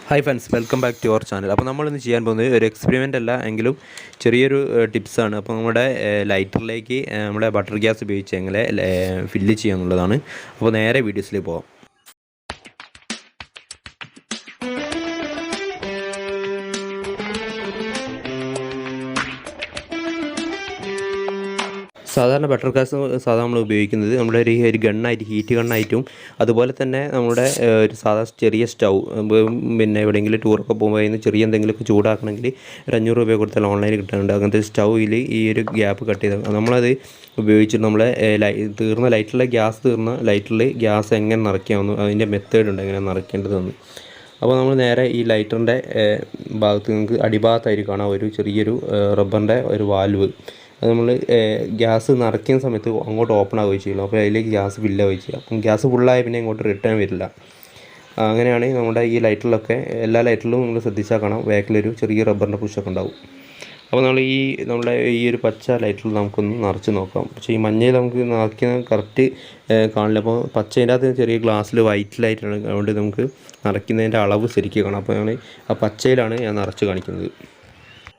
Hi friends, welcome back to our channel. അപ്പോൾ നമ്മളിന്ന് ചെയ്യാൻ പോകുന്നത് ഒരു എക്സ്പെരിമെൻ്റ് അല്ല എങ്കിലും ചെറിയൊരു ടിപ്സാണ്. അപ്പോൾ നമ്മുടെ ലൈറ്ററിലേക്ക് നമ്മുടെ ബട്ടർ ഗ്യാസ് ഉപയോഗിച്ച് എങ്ങനെ ഫില്ല് ചെയ്യുക എന്നുള്ളതാണ്. അപ്പോൾ നേരെ വീഡിയോസിലേക്ക് പോകാം. സാധാരണ ബട്ടർ ഗ്യാസ് നമ്മൾ ഉപയോഗിക്കുന്നത് നമ്മുടെ ഒരു ഗണ്ണായിട്ട്, ഹീറ്റ് ഗണ്ണായിട്ടും, അതുപോലെ തന്നെ നമ്മുടെ ഒരു ചെറിയ സ്റ്റൗ, പിന്നെ എവിടെയെങ്കിലും ടൂറൊക്കെ പോകുമ്പോൾ അതിന് ചെറിയ എന്തെങ്കിലുമൊക്കെ ചൂടാക്കണമെങ്കിൽ ഒരു 500 രൂപ കൊടുത്താൽ ഓൺലൈനിൽ കിട്ടുന്നുണ്ട്. അങ്ങനത്തെ സ്റ്റൗവിൽ ഈ ഒരു ഗ്യാപ്പ് കട്ട് ചെയ്ത് നമ്മളത് ഉപയോഗിച്ചിട്ട് നമ്മളെ തീർന്ന ലൈറ്ററിൽ ഗ്യാസ് എങ്ങനെ നിറയ്ക്കാമെന്ന് അതിൻ്റെ മെത്തേഡ് ഉണ്ട്, എങ്ങനെ നിറയ്ക്കേണ്ടതെന്ന്. അപ്പോൾ നമ്മൾ നേരെ ഈ ലൈറ്ററിൻ്റെ ഭാഗത്ത് നിങ്ങൾക്ക് അടിഭാഗത്തായിട്ട് കാണാം ഒരു ചെറിയൊരു റബ്ബറിൻ്റെ ഒരു വാൽവ്. അത് നമ്മൾ ഗ്യാസ് നിറയ്ക്കുന്ന സമയത്ത് അങ്ങോട്ട് ഓപ്പൺ ആവുകയും ചെയ്യുള്ളൂ. അപ്പോൾ അതിലേക്ക് ഗ്യാസ് ഫില്ലാവുകയും ചെയ്യും. അപ്പം ഗ്യാസ് ഫുള്ളായ പിന്നെ ഇങ്ങോട്ട് റിട്ടേൺ വരില്ല. അങ്ങനെയാണ് നമ്മുടെ ഈ ലൈറ്ററിലൊക്കെ, എല്ലാ ലൈറ്ററിലും നിങ്ങൾ ശ്രദ്ധിച്ചാൽ കാണാം ബാക്കിലൊരു ചെറിയ റബ്ബറിൻ്റെ പുഷൊക്കെ ഉണ്ടാവും. അപ്പോൾ നമ്മുടെ ഈ ഒരു പച്ച ലൈറ്ററിൽ നമുക്കൊന്ന് നിറച്ച് നോക്കാം. പക്ഷേ ഈ മഞ്ഞയിൽ നമുക്ക് നിറയ്ക്കുന്നത് കറക്റ്റ് കാണില്ല. അപ്പോൾ പച്ചേൻ്റെ അകത്ത് ചെറിയ ഗ്ലാസ്സിൽ വൈറ്റിലായിട്ടാണ്, അതുകൊണ്ട് നമുക്ക് നിറയ്ക്കുന്നതിൻ്റെ അളവ് ശരിക്കും കാണാം. അപ്പോൾ ആ പച്ചയിലാണ് ഞാൻ നിറച്ച് കാണിക്കുന്നത്.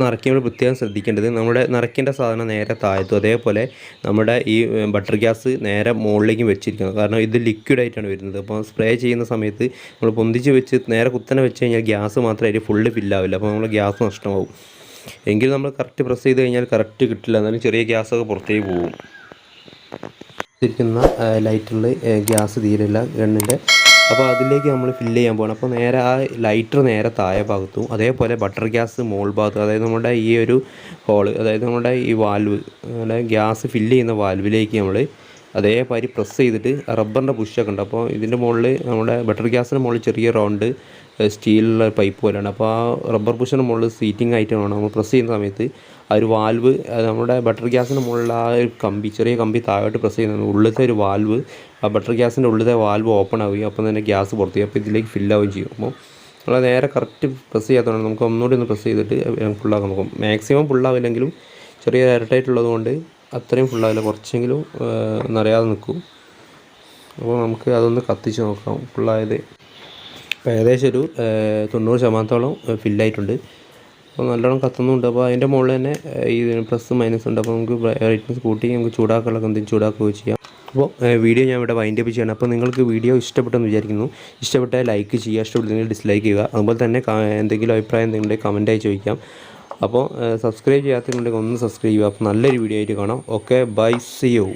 നിറയ്ക്കുമ്പോൾ പ്രത്യേകം ശ്രദ്ധിക്കേണ്ടത്, നമ്മുടെ നിറയ്ക്കേണ്ട സാധനം നേരെ താഴത്തും, അതേപോലെ നമ്മുടെ ഈ ബട്ടർ ഗ്യാസ് നേരെ മുകളിലേക്കും വെച്ചിരിക്കണം. കാരണം ഇത് ലിക്വിഡായിട്ടാണ് വരുന്നത്. അപ്പോൾ സ്പ്രേ ചെയ്യുന്ന സമയത്ത് നമ്മൾ പൊന്തിച്ച് വെച്ച് നേരെ കുത്തനെ വെച്ച് കഴിഞ്ഞാൽ ഗ്യാസ് മാത്രമായിട്ട് ഫുള്ള് ഫില്ലാവില്ല. അപ്പോൾ നമ്മൾ ഗ്യാസ് നഷ്ടമാവും. എങ്കിൽ നമ്മൾ കറക്റ്റ് പ്രസ് ചെയ്ത് കഴിഞ്ഞാൽ കറക്റ്റ് കിട്ടില്ല, എന്നാലും ചെറിയ ഗ്യാസൊക്കെ പുറത്തേക്ക് പോകും. ഇരിക്കുന്ന ലൈറ്ററിൽ ഗ്യാസ് തീരില്ല ഗണ്ണിൻ്റെ. അപ്പോൾ അതിലേക്ക് നമ്മൾ ഫില്ല് ചെയ്യാൻ പോകണം. അപ്പോൾ നേരെ ആ ലൈറ്റർ നേരെ താഴെ ഭാഗത്തും, അതേപോലെ ബട്ടർ ഗ്യാസ് മുകൾ ഭാഗത്തും, അതായത് നമ്മുടെ ഈ ഒരു ഹോള്, അതായത് നമ്മുടെ ഈ വാൽവ്, അതായത് ഗ്യാസ് ഫില്ല് ചെയ്യുന്ന വാൽവിലേക്ക് നമ്മൾ അതേമാതിരി പ്രസ് ചെയ്തിട്ട് റബ്ബറിൻ്റെ പുഷൊക്കെ ഉണ്ട്. അപ്പോൾ ഇതിൻ്റെ മുകളിൽ നമ്മുടെ ബട്ടർ ഗ്യാസിൻ്റെ മുകളിൽ ചെറിയ റൗണ്ട് സ്റ്റീലുള്ള പൈപ്പ് പോലെയാണ്. അപ്പോൾ ആ റബ്ബർ പുഷിൻ്റെ മുകളിൽ സീറ്റിംഗ് ആയിട്ട് വേണം നമ്മൾ പ്രസ് ചെയ്യുന്ന സമയത്ത് ആ ഒരു വാൽവ്, നമ്മുടെ ബട്ടർ ഗ്യാസിൻ്റെ മുകളിൽ ആ ഒരു ചെറിയ കമ്പി താഴോട്ട് പ്രസ് ചെയ്യുന്നത് ഉള്ളിലത്തെ ഒരു വാൽവ്, ആ ബട്ടർ ഗ്യാസിൻ്റെ ഉള്ളിലത്തെ വാൽവ് ഓപ്പൺ ആവുകയും അപ്പം തന്നെ ഗ്യാസ് പുറത്ത് ചെയ്യും. അപ്പോൾ ഇതിലേക്ക് ഫില്ലാവുകയും ചെയ്യും. അപ്പോൾ നമ്മൾ നേരെ കറക്റ്റ് പ്രസ് ചെയ്യാത്തതുകൊണ്ട് നമുക്ക് ഒന്നുകൂടി ഒന്ന് പ്രസ് ചെയ്തിട്ട് ഫുള്ളാക്കാൻ നോക്കും. മാക്സിമം ഫുള്ളാവില്ലെങ്കിലും ചെറിയ ഇരട്ടായിട്ടുള്ളത് കൊണ്ട് അത്രയും ഫുള്ളാവില്ല, കുറച്ചെങ്കിലും നിറയാതെ നിൽക്കും. അപ്പോൾ നമുക്ക് അതൊന്ന് കത്തിച്ച് നോക്കാം ഫുള്ളായത്. അപ്പോൾ ഏകദേശം ഒരു 90% ഫില്ലായിട്ടുണ്ട്. അപ്പോൾ നല്ലോണം കത്തുന്നുണ്ട്. അപ്പോൾ അതിൻ്റെ മുകളിൽ തന്നെ ഈ പ്ലസ് മൈനസ് ഉണ്ട്. അപ്പോൾ നമുക്ക് ബ്രൈറ്റ്നസ് കൂട്ടി നമുക്ക് ചൂടാക്കാനുള്ളതൊക്കെ എന്തെങ്കിലും ചൂടാക്കുകയോ ചെയ്യാം. അപ്പോൾ വീഡിയോ ഞാൻ ഇവിടെ വൈൻഡ് അപ്പ് ചെയ്യണം. അപ്പോൾ നിങ്ങൾക്ക് വീഡിയോ ഇഷ്ടപ്പെട്ടെന്ന് വിചാരിക്കുന്നു. ഇഷ്ടപ്പെട്ടാൽ ലൈക്ക് ചെയ്യുക, ഇഷ്ടപ്പെട്ടില്ലെങ്കിൽ ഡിസ്ലൈക്ക് ചെയ്യുക. അതുപോലെ തന്നെ എന്തെങ്കിലും അഭിപ്രായം എന്തെങ്കിലും കമൻറ്റായി ചോദിക്കാം. അപ്പോൾ സബ്സ്ക്രൈബ് ചെയ്യാത്തതുണ്ടെങ്കിൽ ഒന്ന് സബ്സ്ക്രൈബ് ചെയ്യുക. അപ്പോൾ നല്ലൊരു വീഡിയോ ആയിട്ട് കാണാം. Okay, bye, see U.